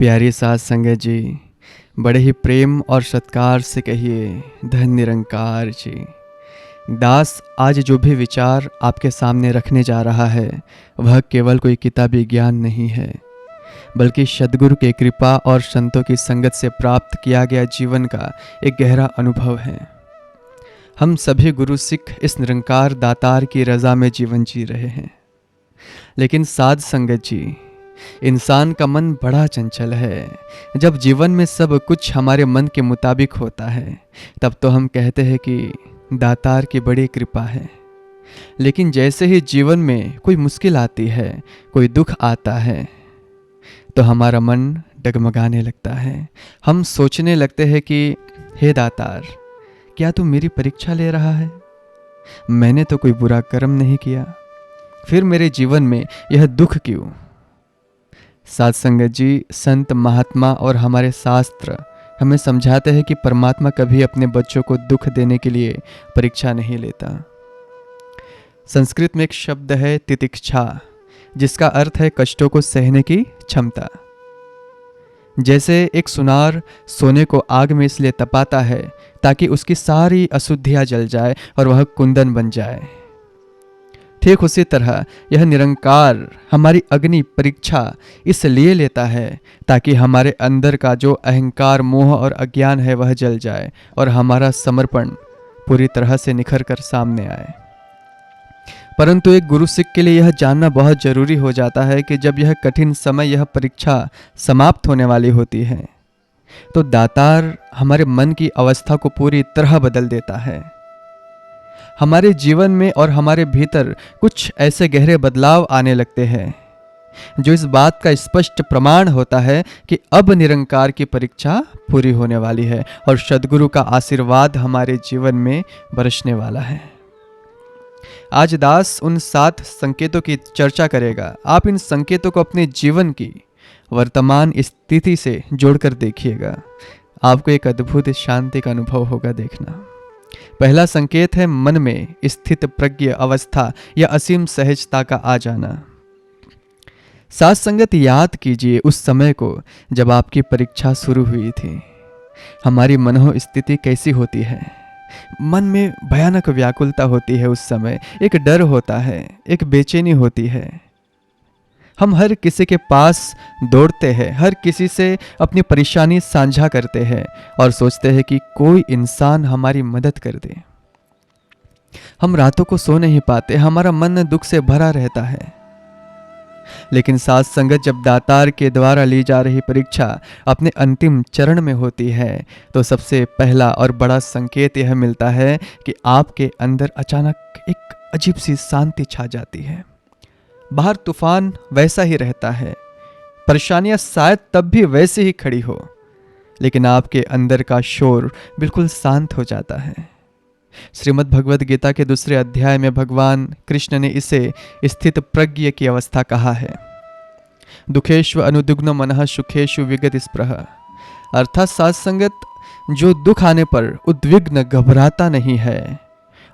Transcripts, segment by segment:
प्यारी साथ संगत जी, बड़े ही प्रेम और सत्कार से कहिए धन निरंकार जी। दास आज जो भी विचार आपके सामने रखने जा रहा है वह केवल कोई किताबी ज्ञान नहीं है, बल्कि सद्गुरु के कृपा और संतों की संगत से प्राप्त किया गया जीवन का एक गहरा अनुभव है। हम सभी गुरु सिख इस निरंकार दातार की रजा में जीवन जी रहे हैं। लेकिन साध संगत जी, इंसान का मन बड़ा चंचल है। जब जीवन में सब कुछ हमारे मन के मुताबिक होता है तब तो हम कहते हैं कि दातार की बड़ी कृपा है। लेकिन जैसे ही जीवन में कोई मुश्किल आती है, कोई दुख आता है, तो हमारा मन डगमगाने लगता है। हम सोचने लगते हैं कि हे दातार, क्या तू मेरी परीक्षा ले रहा है? मैंने तो कोई बुरा कर्म नहीं किया, फिर मेरे जीवन में यह दुख क्यों? साथ संगत जी, संत महात्मा और हमारे शास्त्र हमें समझाते हैं कि परमात्मा कभी अपने बच्चों को दुख देने के लिए परीक्षा नहीं लेता। संस्कृत में एक शब्द है तितिक्षा, जिसका अर्थ है कष्टों को सहने की क्षमता। जैसे एक सुनार सोने को आग में इसलिए तपाता है ताकि उसकी सारी अशुद्धियां जल जाए और वह कुंदन बन जाए, ठीक उसी तरह यह निरंकार हमारी अग्नि परीक्षा इसलिए लेता है ताकि हमारे अंदर का जो अहंकार, मोह और अज्ञान है वह जल जाए और हमारा समर्पण पूरी तरह से निखर कर सामने आए। परंतु एक गुरु सिख के लिए यह जानना बहुत जरूरी हो जाता है कि जब यह कठिन समय, यह परीक्षा समाप्त होने वाली होती है, तो दातार हमारे मन की अवस्था को पूरी तरह बदल देता है। हमारे जीवन में और हमारे भीतर कुछ ऐसे गहरे बदलाव आने लगते हैं जो इस बात का स्पष्ट प्रमाण होता है कि अब निरंकार की परीक्षा पूरी होने वाली है और सद्गुरु का आशीर्वाद हमारे जीवन में बरसने वाला है। आज दास उन 7 संकेतों की चर्चा करेगा। आप इन संकेतों को अपने जीवन की वर्तमान स्थिति से जोड़कर देखिएगा। आपको एक अद्भुत शांति का अनुभव होगा। देखना, पहला संकेत है मन में स्थित प्रज्ञ अवस्था या असीम सहजता का आ जाना। साथ संगत, याद कीजिए उस समय को जब आपकी परीक्षा शुरू हुई थी। हमारी मनोह स्थिति कैसी होती है? मन में भयानक व्याकुलता होती है। उस समय एक डर होता है, एक बेचैनी होती है। हम हर किसी के पास दौड़ते हैं, हर किसी से अपनी परेशानी साझा करते हैं और सोचते हैं कि कोई इंसान हमारी मदद कर दे। हम रातों को सो नहीं पाते, हमारा मन दुख से भरा रहता है। लेकिन साथ संगत, जब दातार के द्वारा ली जा रही परीक्षा अपने अंतिम चरण में होती है तो सबसे पहला और बड़ा संकेत यह मिलता है कि आपके अंदर अचानक एक अजीब सी शांति छा जाती है। बाहर तूफान वैसा ही रहता है, परेशानियां शायद तब भी वैसे ही खड़ी हो, लेकिन आपके अंदर का शोर बिल्कुल शांत हो जाता है। श्रीमद् भगवद गीता के 2 अध्याय में भगवान कृष्ण ने इसे स्थित प्रज्ञ की अवस्था कहा है। दुखेषु अनुद्विग्नो मनः सुखेषु विगत स्पृह। अर्थात साथ संगत, जो दुख आने पर उद्विग्न घबराता नहीं है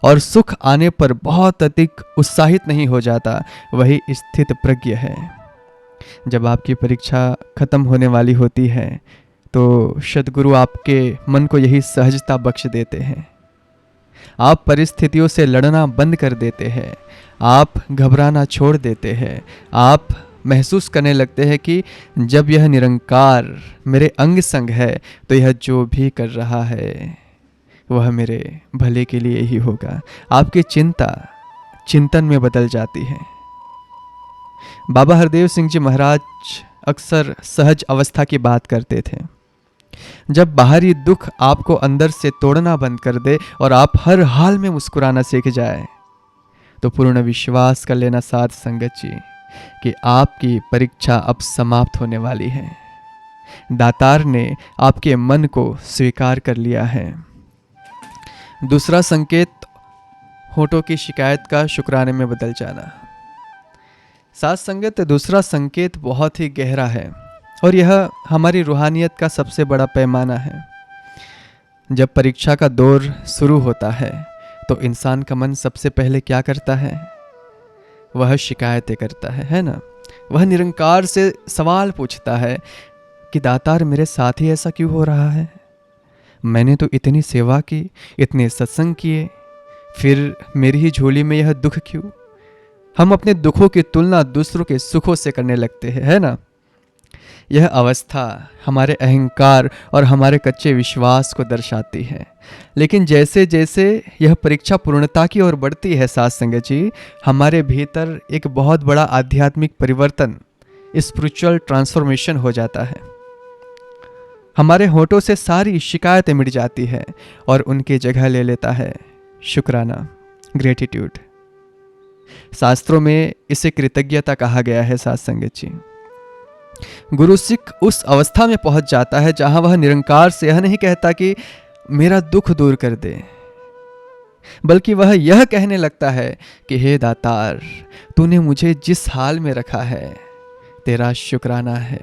और सुख आने पर बहुत अधिक उत्साहित नहीं हो जाता, वही स्थित प्रज्ञ है। जब आपकी परीक्षा खत्म होने वाली होती है तो सद्गुरु आपके मन को यही सहजता बख्श देते हैं। आप परिस्थितियों से लड़ना बंद कर देते हैं, आप घबराना छोड़ देते हैं। आप महसूस करने लगते हैं कि जब यह निरंकार मेरे अंग संग है तो यह जो भी कर रहा है वह मेरे भले के लिए ही होगा। आपकी चिंता चिंतन में बदल जाती है। बाबा हरदेव सिंह जी महाराज अक्सर सहज अवस्था की बात करते थे। जब बाहरी दुख आपको अंदर से तोड़ना बंद कर दे और आप हर हाल में मुस्कुराना सीख जाए तो पूर्ण विश्वास कर लेना साथ संगत जी कि आपकी परीक्षा अब समाप्त होने वाली है। दातार ने आपके मन को स्वीकार कर लिया है। दूसरा संकेत, होठों की शिकायत का शुक्राने में बदल जाना। साथ संगत, दूसरा संकेत बहुत ही गहरा है और यह हमारी रूहानियत का सबसे बड़ा पैमाना है। जब परीक्षा का दौर शुरू होता है तो इंसान का मन सबसे पहले क्या करता है? वह शिकायतें करता है ना? वह निरंकार से सवाल पूछता है, कि दातार मेरे साथ ही ऐसा क्यों हो रहा है। मैंने तो इतनी सेवा की, इतने सत्संग किए, फिर मेरी ही झोली में यह दुख क्यों। हम अपने दुखों की तुलना दूसरों के सुखों से करने लगते हैं, है ना। यह अवस्था हमारे अहंकार और हमारे कच्चे विश्वास को दर्शाती है। लेकिन जैसे जैसे यह परीक्षा पूर्णता की ओर बढ़ती है साथ संगत जी, हमारे भीतर एक बहुत बड़ा आध्यात्मिक परिवर्तन, स्पिरिचुअल ट्रांसफॉर्मेशन हो जाता है। हमारे होठों से सारी शिकायतें मिट जाती है और उनकी जगह ले लेता है शुक्राना, ग्रेटिट्यूड। शास्त्रों में इसे कृतज्ञता कहा गया है साथ संगत जी। गुरु सिख उस अवस्था में पहुंच जाता है जहां वह निरंकार से यह नहीं कहता कि मेरा दुख दूर कर दे, बल्कि वह यह कहने लगता है कि हे दातार, तूने मुझे जिस हाल में रखा है तेरा शुक्राना है।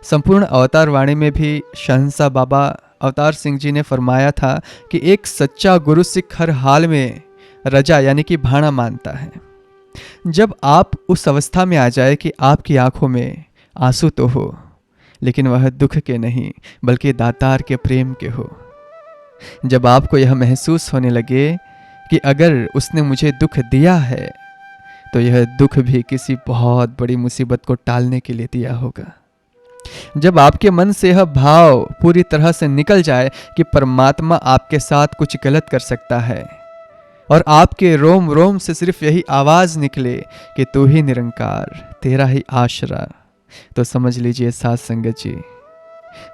संपूर्ण अवतार वाणी में भी शहंशाह बाबा अवतार सिंह जी ने फरमाया था कि एक सच्चा गुरु सिख हर हाल में रजा यानी कि भाणा मानता है। जब आप उस अवस्था में आ जाए कि आपकी आंखों में आंसू तो हो, लेकिन वह दुख के नहीं बल्कि दातार के प्रेम के हो। जब आपको यह महसूस होने लगे कि अगर उसने मुझे दुख दिया है तो यह दुख भी किसी बहुत बड़ी मुसीबत को टालने के लिए दिया होगा। जब आपके मन से यह भाव पूरी तरह से निकल जाए कि परमात्मा आपके साथ कुछ गलत कर सकता है और आपके रोम रोम से सिर्फ यही आवाज निकले कि तू ही निरंकार, तेरा ही आसरा, तो समझ लीजिए साथ संगत जी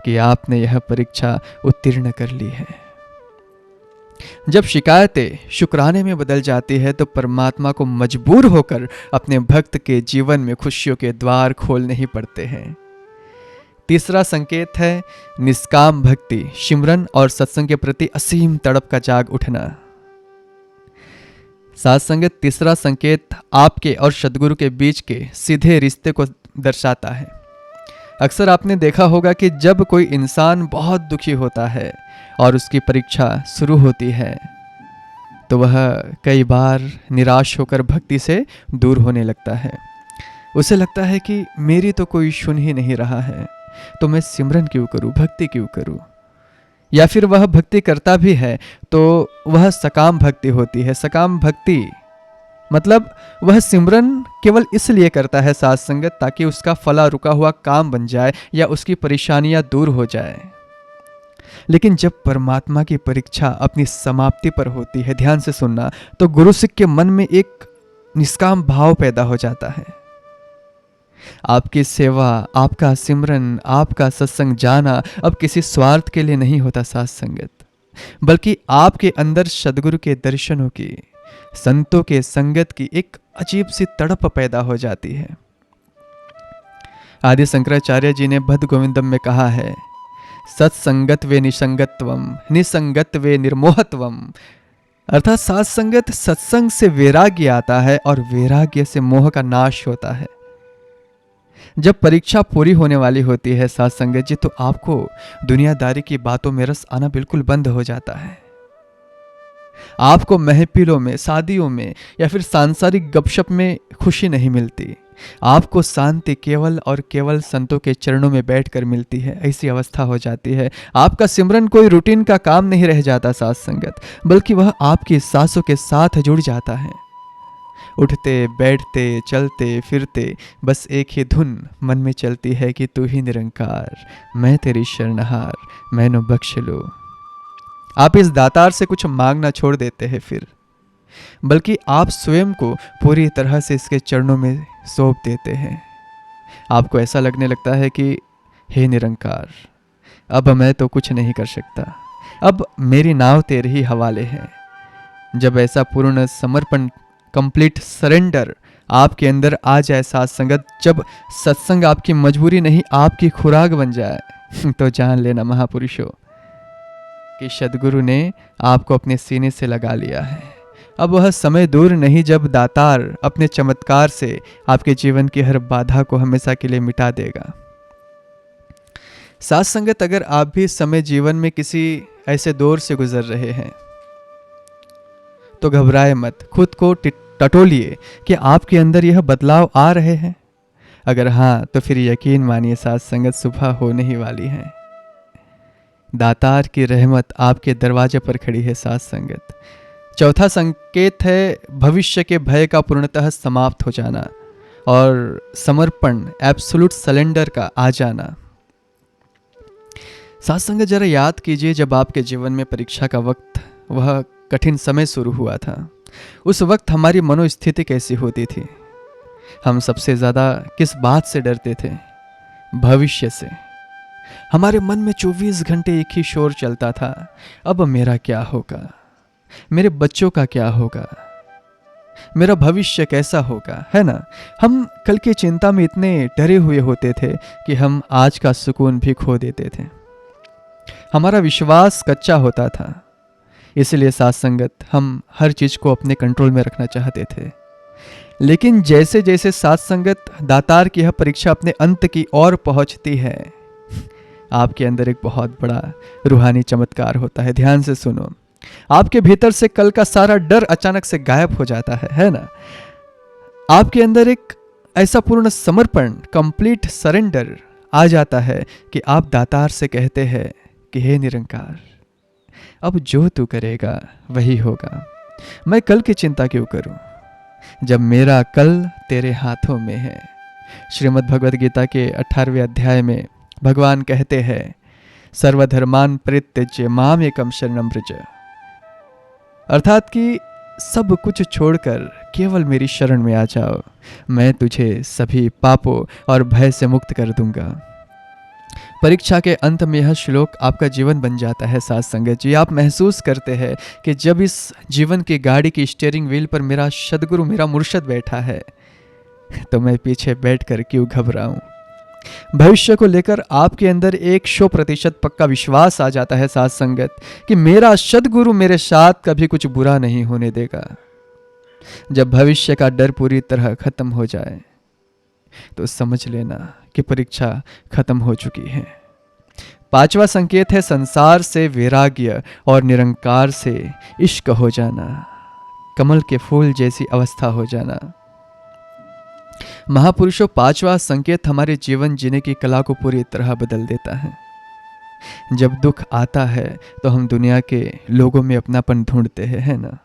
कि आपने यह परीक्षा उत्तीर्ण कर ली है। जब शिकायतें शुक्राने में बदल जाती है तो परमात्मा को मजबूर होकर अपने भक्त के जीवन में खुशियों के द्वार खोलने ही पड़ते हैं। तीसरा संकेत है निष्काम भक्ति, सिमरन और सत्संग के प्रति असीम तड़प का जाग उठना। साथ संगत तीसरा संकेत आपके और सद्गुरु के बीच के सीधे रिश्ते को दर्शाता है। अक्सर आपने देखा होगा कि जब कोई इंसान बहुत दुखी होता है और उसकी परीक्षा शुरू होती है तो वह कई बार निराश होकर भक्ति से दूर होने लगता है। उसे लगता है कि मेरी तो कोई सुन ही नहीं रहा है, तो मैं सिमरन क्यों करूं, भक्ति क्यों करूं। या फिर वह भक्ति करता भी है तो वह सकाम भक्ति होती है। सकाम भक्ति मतलब वह सिमरन केवल इसलिए करता है साथ संगत ताकि उसका फला रुका हुआ काम बन जाए या उसकी परेशानियां दूर हो जाए। लेकिन जब परमात्मा की परीक्षा अपनी समाप्ति पर होती है, ध्यान से सुनना, तो गुरु सिख के मन में एक निष्काम भाव पैदा हो जाता है। आपकी सेवा, आपका सिमरन, आपका सत्संग जाना अब किसी स्वार्थ के लिए नहीं होता साथ संगत, बल्कि आपके अंदर सद्गुरु के दर्शनों की, संतों के संगत की एक अजीब सी तड़प पैदा हो जाती है। आदि शंकराचार्य जी ने भद्द गोविंदम में कहा है, सत्संगत्वे निसंगत्वम, निसंगत्वे निर्मोहत्वम। अर्थात साथ संगत, सत्संग से वैराग्य आता है और वैराग्य से मोह का नाश होता है। जब परीक्षा पूरी होने वाली होती है साथ संगत जी, तो आपको दुनियादारी की बातों में रस आना बिल्कुल बंद हो जाता है। आपको महफिलों में, शादियों में या फिर सांसारिक गपशप में खुशी नहीं मिलती। आपको शांति केवल और केवल संतों के चरणों में बैठकर मिलती है। ऐसी अवस्था हो जाती है। आपका सिमरन कोई रूटीन का काम नहीं रह जाता साथ संगत, बल्कि वह आपकी सांसों के साथ जुड़ जाता है। उठते बैठते चलते फिरते बस एक ही धुन मन में चलती है कि तू ही निरंकार, मैं तेरी शरणहार, मैनू बख्श लो। आप इस दातार से कुछ मांगना छोड़ देते हैं फिर, बल्कि आप स्वयं को पूरी तरह से इसके चरणों में सौंप देते हैं। आपको ऐसा लगने लगता है कि हे निरंकार, अब मैं तो कुछ नहीं कर सकता, अब मेरी नाव तेरे ही हवाले है। जब ऐसा पूर्ण समर्पण, कंप्लीट सरेंडर आपके अंदर आ जाए साथ संगत, जब सत्संग आपकी मजबूरी नहीं आपकी खुराक बन जाए, तो जान लेना महापुरुषों कि सद्गुरु ने आपको अपने सीने से लगा लिया है। अब वह समय दूर नहीं जब दातार अपने चमत्कार से आपके जीवन की हर बाधा को हमेशा के लिए मिटा देगा। साथ संगत, अगर आप भी इस समय जीवन में किसी ऐसे दौर से गुजर रहे हैं तो घबराए मत, खुद को टटोलिए कि आपके अंदर यह बदलाव आ रहे हैं। अगर हाँ तो फिर यकीन मानिए साथ संगत सुबह होने ही वाली है। दातार की रहमत आपके दरवाजे पर खड़ी है साथ संगत। चौथा संकेत है भविष्य के भय का पूर्णतः समाप्त हो जाना और समर्पण, एब्सोल्यूट सरेंडर का आ जाना। साथ संगत जरा याद कीजिए, जब आपके जीवन में परीक्षा का वक्त, वह कठिन समय शुरू हुआ था, उस वक्त हमारी मनोस्थिति कैसी होती थी? हम सबसे ज़्यादा किस बात से डरते थे? भविष्य से। हमारे मन में 24 घंटे एक ही शोर चलता था, अब मेरा क्या होगा, मेरे बच्चों का क्या होगा, मेरा भविष्य कैसा होगा, है ना? हम कल की चिंता में इतने डरे हुए होते थे कि हम आज का सुकून भी खो देते थे। हमारा विश्वास कच्चा होता था, इसलिए साथ संगत हम हर चीज को अपने कंट्रोल में रखना चाहते थे। लेकिन जैसे जैसे साथ संगत दातार की यह परीक्षा अपने अंत की ओर पहुंचती है, आपके अंदर एक बहुत बड़ा रूहानी चमत्कार होता है। ध्यान से सुनो, आपके भीतर से कल का सारा डर अचानक से गायब हो जाता है ना? आपके अंदर एक ऐसा पूर्ण समर्पण, कंप्लीट सरेंडर आ जाता है कि आप दातार से कहते हैं कि हे निरंकार, अब जो तू करेगा वही होगा, मैं कल की चिंता क्यों करूं जब मेरा कल तेरे हाथों में है। श्रीमद् भगवद गीता के 18वें अध्याय में भगवान कहते हैं, सर्वधर्मान परित्यज्य माम एकम शरणम व्रज, अर्थात कि सब कुछ छोड़कर केवल मेरी शरण में आ जाओ, मैं तुझे सभी पापों और भय से मुक्त कर दूंगा। परीक्षा के अंत में यह श्लोक आपका जीवन बन जाता है साथ संगत जी। आप महसूस करते हैं कि जब इस जीवन की गाड़ी की स्टीयरिंग व्हील पर मेरा सदगुरु, मेरा मुर्शद बैठा है, तो मैं पीछे बैठकर क्यों घबराऊं। भविष्य को लेकर आपके अंदर 100% पक्का विश्वास आ जाता है साथ संगत कि मेरा सदगुरु मेरे साथ कभी कुछ बुरा नहीं होने देगा। जब भविष्य का डर पूरी तरह खत्म हो जाए तो समझ लेना कि परीक्षा खत्म हो चुकी है। 5वां संकेत है संसार से वैराग्य और निरंकार से इश्क हो जाना, कमल के फूल जैसी अवस्था हो जाना। महापुरुषों, 5वां संकेत हमारे जीवन जीने की कला को पूरी तरह बदल देता है। जब दुख आता है तो हम दुनिया के लोगों में अपनापन ढूंढते हैं, है ना?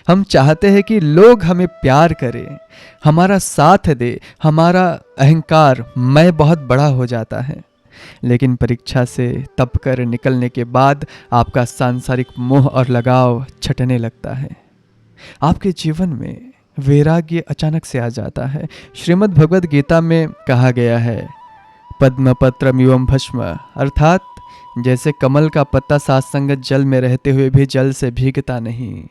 हम चाहते हैं कि लोग हमें प्यार करें, हमारा साथ दे, हमारा अहंकार, मैं बहुत बड़ा हो जाता है। लेकिन परीक्षा से तप कर निकलने के बाद आपका सांसारिक मोह और लगाव छटने लगता है। आपके जीवन में वैराग्य अचानक से आ जाता है। श्रीमद् भगवद गीता में कहा गया है, पद्म पत्रमिवं भस्म, अर्थात जैसे कमल का पत्ता साथ संगत जल में रहते हुए भी जल से भीगता नहीं,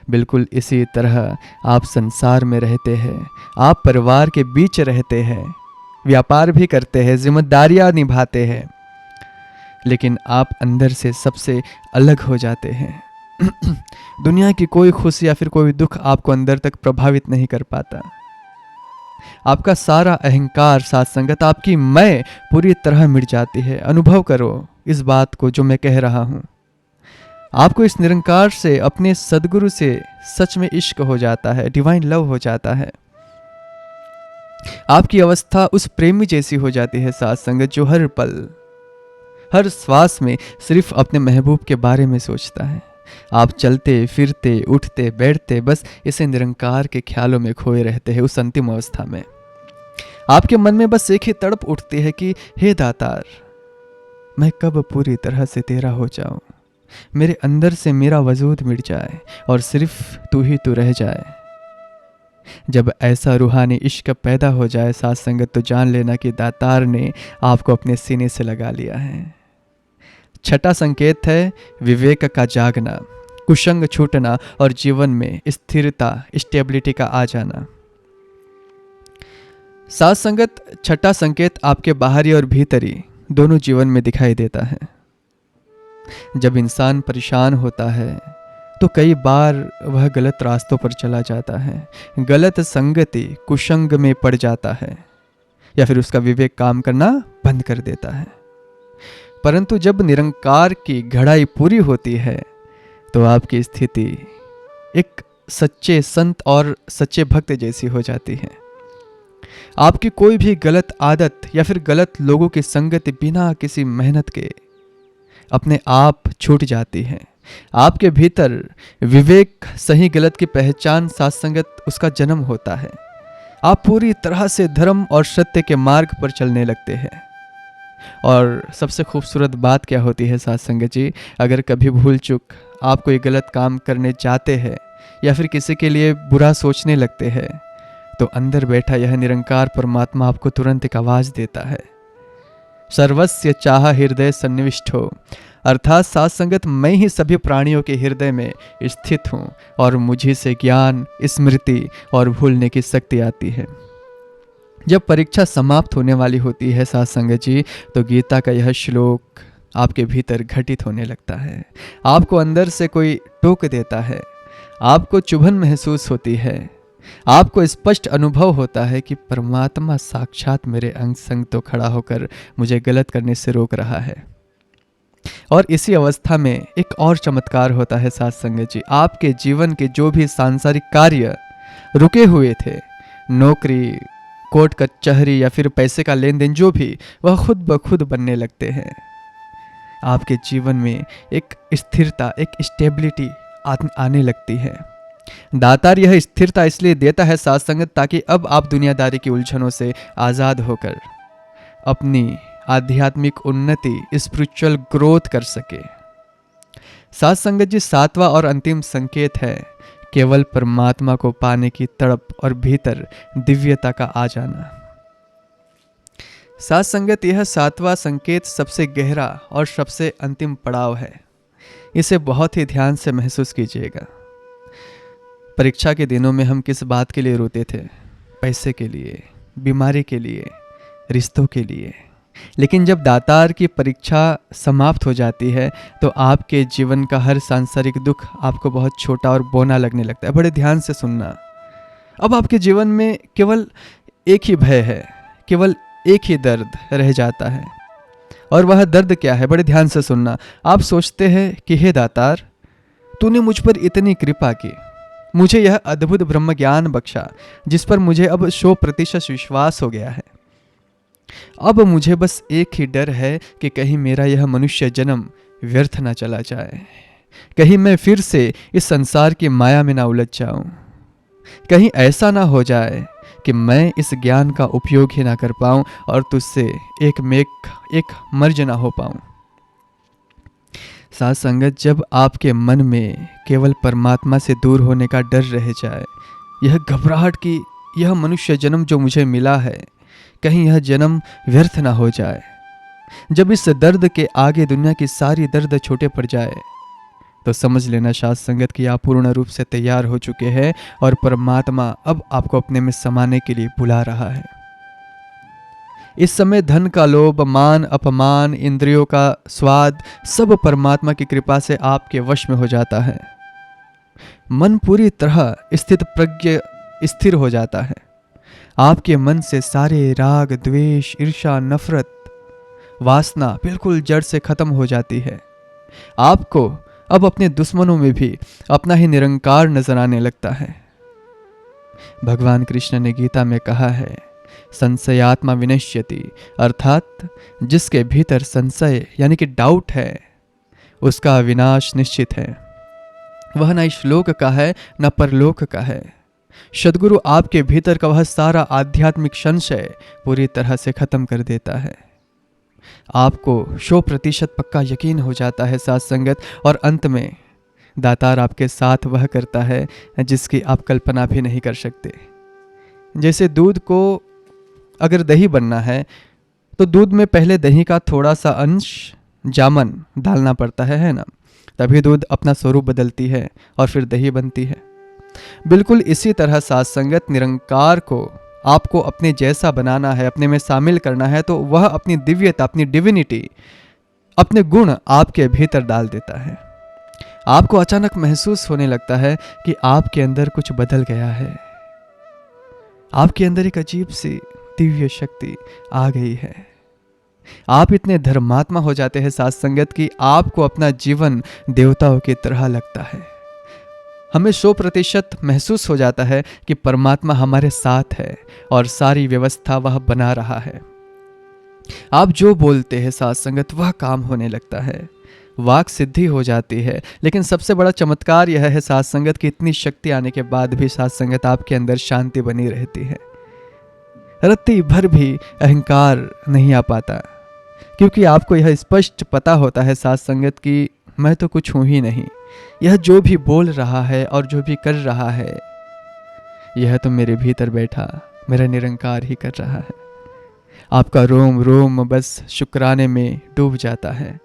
बिल्कुल इसी तरह आप संसार में रहते हैं, आप परिवार के बीच रहते हैं, व्यापार भी करते हैं, जिम्मेदारियां निभाते हैं, लेकिन आप अंदर से सबसे अलग हो जाते हैं। दुनिया की कोई खुशी या फिर कोई दुख आपको अंदर तक प्रभावित नहीं कर पाता। आपका सारा अहंकार, साथ संगत, आपकी मैं पूरी तरह मिट जाती है। अनुभव करो इस बात को जो मैं कह रहा हूं। आपको इस निरंकार से, अपने सदगुरु से सच में इश्क हो जाता है, डिवाइन लव हो जाता है। आपकी अवस्था उस प्रेमी जैसी हो जाती है साथ संगत, जो हर पल, हर श्वास में सिर्फ अपने महबूब के बारे में सोचता है। आप चलते फिरते, उठते बैठते बस इसे निरंकार के ख्यालों में खोए रहते हैं। उस अंतिम अवस्था में आपके मन में बस एक ही तड़प उठती है कि हे दातार, मैं कब पूरी तरह से तेरा हो जाऊं, मेरे अंदर से मेरा वजूद मिट जाए और सिर्फ तू ही तू रह जाए। जब ऐसा रूहानी इश्क पैदा हो जाए साथ संगत, तो जान लेना कि दातार ने आपको अपने सीने से लगा लिया है। 6वां संकेत है विवेक का जागना, कुसंग छूटना और जीवन में स्थिरता, स्टेबिलिटी का आ जाना। साथ संगत, 6वां संकेत आपके बाहरी और भीतरी दोनों जीवन में दिखाई देता है। जब इंसान परेशान होता है तो कई बार वह गलत रास्तों पर चला जाता है, गलत संगति, कुसंग में पड़ जाता है, या फिर उसका विवेक काम करना बंद कर देता है। परंतु जब निरंकार की घड़ाई पूरी होती है तो आपकी स्थिति एक सच्चे संत और सच्चे भक्त जैसी हो जाती है। आपकी कोई भी गलत आदत या फिर गलत लोगों की संगति बिना किसी मेहनत के अपने आप छूट जाती है। आपके भीतर विवेक, सही गलत की पहचान, सत्संगत उसका जन्म होता है। आप पूरी तरह से धर्म और सत्य के मार्ग पर चलने लगते हैं। और सबसे खूबसूरत बात क्या होती है सत्संगत जी, अगर कभी भूल चूक आप कोई गलत काम करने जाते हैं या फिर किसी के लिए बुरा सोचने लगते हैं, तो अंदर बैठा यह निरंकार परमात्मा आपको तुरंत एक आवाज देता है, सर्वस्य चाह हृदय सन्निविष्टो, अर्थात सत्संगत मैं ही सभी प्राणियों के हृदय में स्थित हूँ और मुझी से ज्ञान, स्मृति और भूलने की शक्ति आती है। जब परीक्षा समाप्त होने वाली होती है सत्संगत जी, तो गीता का यह श्लोक आपके भीतर घटित होने लगता है। आपको अंदर से कोई टोक देता है, आपको चुभन महसूस होती है, आपको स्पष्ट अनुभव होता है कि परमात्मा साक्षात मेरे अंग संग तो खड़ा होकर मुझे गलत करने से रोक रहा है। और इसी अवस्था में एक और चमत्कार होता है सत्संगत जी, आपके जीवन के जो भी सांसारिक कार्य रुके हुए थे, नौकरी, कोर्ट कचहरी या फिर पैसे का लेन देन, जो भी, वह खुद ब खुद बनने लगते हैं। आपके जीवन में एक स्थिरता, एक स्टेबिलिटी आने लगती है। दातार यह स्थिरता इसलिए देता है सत्संगत, ताकि अब आप दुनियादारी की उलझनों से आज़ाद होकर अपनी आध्यात्मिक उन्नति, स्पिरिचुअल ग्रोथ कर सके। सत्संगत जी सातवां और अंतिम संकेत है केवल परमात्मा को पाने की तड़प और भीतर दिव्यता का आ जाना। सत्संगत यह सातवां संकेत सबसे गहरा और सबसे अंतिम पड़ाव है। इसे बहुत ही ध्यान से महसूस कीजिएगा। परीक्षा के दिनों में हम किस बात के लिए रोते थे? पैसे के लिए, बीमारी के लिए, रिश्तों के लिए। लेकिन जब दातार की परीक्षा समाप्त हो जाती है तो आपके जीवन का हर सांसारिक दुख आपको बहुत छोटा और बौना लगने लगता है। बड़े ध्यान से सुनना। अब आपके जीवन में केवल एक ही भय है, केवल एक ही दर्द रह जाता है। और वह दर्द क्या है? बड़े ध्यान से सुनना। आप सोचते हैं कि हे दातार, तूने मुझ पर इतनी कृपा की, मुझे यह अद्भुत ब्रह्म ज्ञान बख्शा जिस पर मुझे अब 100% विश्वास हो गया है। अब मुझे बस एक ही डर है कि कहीं मेरा यह मनुष्य जन्म व्यर्थ ना चला जाए, कहीं मैं फिर से इस संसार की माया में ना उलझ जाऊं, कहीं ऐसा ना हो जाए कि मैं इस ज्ञान का उपयोग ही ना कर पाऊं और तुझसे एक मर्ज ना हो पाऊं। साथ संगत, जब आपके मन में केवल परमात्मा से दूर होने का डर रह जाए, यह घबराहट कि यह मनुष्य जन्म जो मुझे मिला है कहीं यह जन्म व्यर्थ ना हो जाए, जब इस दर्द के आगे दुनिया की सारी दर्द छोटे पड़ जाए, तो समझ लेना साथ संगत कि आप पूर्ण रूप से तैयार हो चुके हैं और परमात्मा अब आपको अपने में समाने के लिए बुला रहा है। इस समय धन का लोभ, मान अपमान, इंद्रियों का स्वाद, सब परमात्मा की कृपा से आपके वश में हो जाता है। मन पूरी तरह स्थित प्रज्ञ स्थिर हो जाता है। आपके मन से सारे राग, द्वेष, ईर्ष्या, नफरत, वासना बिल्कुल जड़ से खत्म हो जाती है। आपको अब अपने दुश्मनों में भी अपना ही निरंकार नजर आने लगता है। भगवान कृष्ण ने गीता में कहा है, संशयात्मा विनश्यति, अर्थात जिसके भीतर संशय यानी कि डाउट है उसका विनाश निश्चित है। वह न श्लोक का है न परलोक का है। सद्गुरु आपके भीतर का वह सारा आध्यात्मिक संशय पूरी तरह से खत्म कर देता है। आपको 100% पक्का यकीन हो जाता है साथ संगत, और अंत में दातार आपके साथ वह करता है जिसकी आप कल्पना भी नहीं कर सकते। जैसे दूध को अगर दही बनना है तो दूध में पहले दही का थोड़ा सा अंश जामन डालना पड़ता है ना, तभी दूध अपना स्वरूप बदलती है और फिर दही बनती है। बिल्कुल इसी तरह साथ संगत, निरंकार को आपको अपने जैसा बनाना है, अपने में शामिल करना है, तो वह अपनी दिव्यता, अपनी डिविनिटी, अपने गुण आपके भीतर डाल देता है। आपको अचानक महसूस होने लगता है कि आपके अंदर कुछ बदल गया है। आपके अंदर एक अजीब सी दिव्य शक्ति आ गई है। आप इतने धर्मात्मा हो जाते हैं साथ संगत कि आपको अपना जीवन देवताओं की तरह लगता है। हमें 100% महसूस हो जाता है कि परमात्मा हमारे साथ है और सारी व्यवस्था वह बना रहा है। आप जो बोलते हैं साथ संगत वह काम होने लगता है, वाक सिद्धि हो जाती है। लेकिन सबसे बड़ा चमत्कार यह है साथ संगत की इतनी शक्ति आने के बाद भी साथ संगत आपके अंदर शांति बनी रहती है। रत्ती भर भी अहंकार नहीं आ पाता, क्योंकि आपको यह स्पष्ट पता होता है साथ संगत की मैं तो कुछ हूं ही नहीं, यह जो भी बोल रहा है और जो भी कर रहा है यह तो मेरे भीतर बैठा मेरा निरंकार ही कर रहा है। आपका रोम रोम बस शुक्राने में डूब जाता है।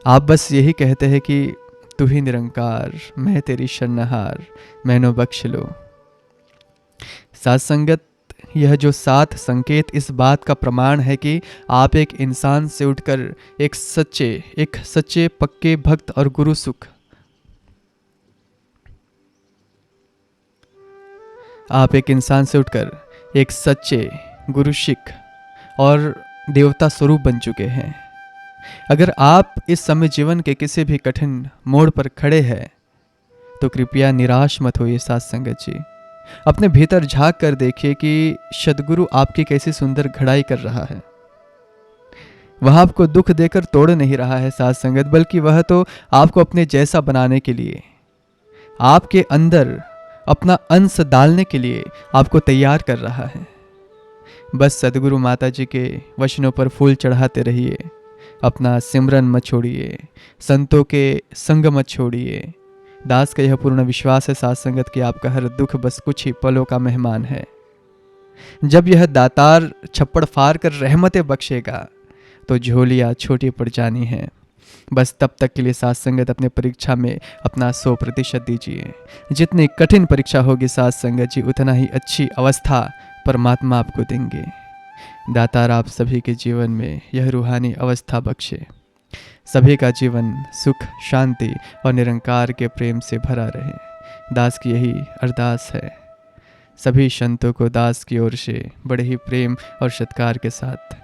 आप बस यही कहते हैं कि तू ही निरंकार, मैं तेरी शरणहार, मैनो बख्श लो। साथ संगत, यह जो 7 संकेत इस बात का प्रमाण है कि आप एक इंसान से उठकर एक सच्चे पक्के भक्त और गुरु सुख, आप एक इंसान से उठकर एक सच्चे गुरु शिख और देवता स्वरूप बन चुके हैं। अगर आप इस समय जीवन के किसी भी कठिन मोड़ पर खड़े हैं तो कृपया निराश मत होइए साथ संगत जी। अपने भीतर झांक कर देखिए कि सद्गुरु आपकी कैसी सुंदर घड़ाई कर रहा है। वह आपको दुख देकर तोड़ नहीं रहा है साथ संगत, बल्कि वह तो आपको अपने जैसा बनाने के लिए, आपके अंदर अपना अंश डालने के लिए आपको तैयार कर रहा है। बस सद्गुरु माता जी के वचनों पर फूल चढ़ाते रहिए, अपना सिमरन मत छोड़िए, संतों के संग मत छोड़िए। दास का यह पूर्ण विश्वास है साथ संगत कि आपका हर दुख बस कुछ ही पलों का मेहमान है। जब यह दातार छप्पड़ फाड़ कर रहमतें बख्शेगा तो झोलियाँ छोटी पड़ जानी है। बस तब तक के लिए साथ संगत अपने परीक्षा में अपना 100% दीजिए। जितनी कठिन परीक्षा होगी साथ संगत जी, उतना ही अच्छी अवस्था परमात्मा आपको देंगे। दातार आप सभी के जीवन में यह रूहानी अवस्था बख्शे। सभी का जीवन सुख, शांति और निरंकार के प्रेम से भरा रहे। दास की यही अरदास है। सभी संतों को दास की ओर से बड़े ही प्रेम और सत्कार के साथ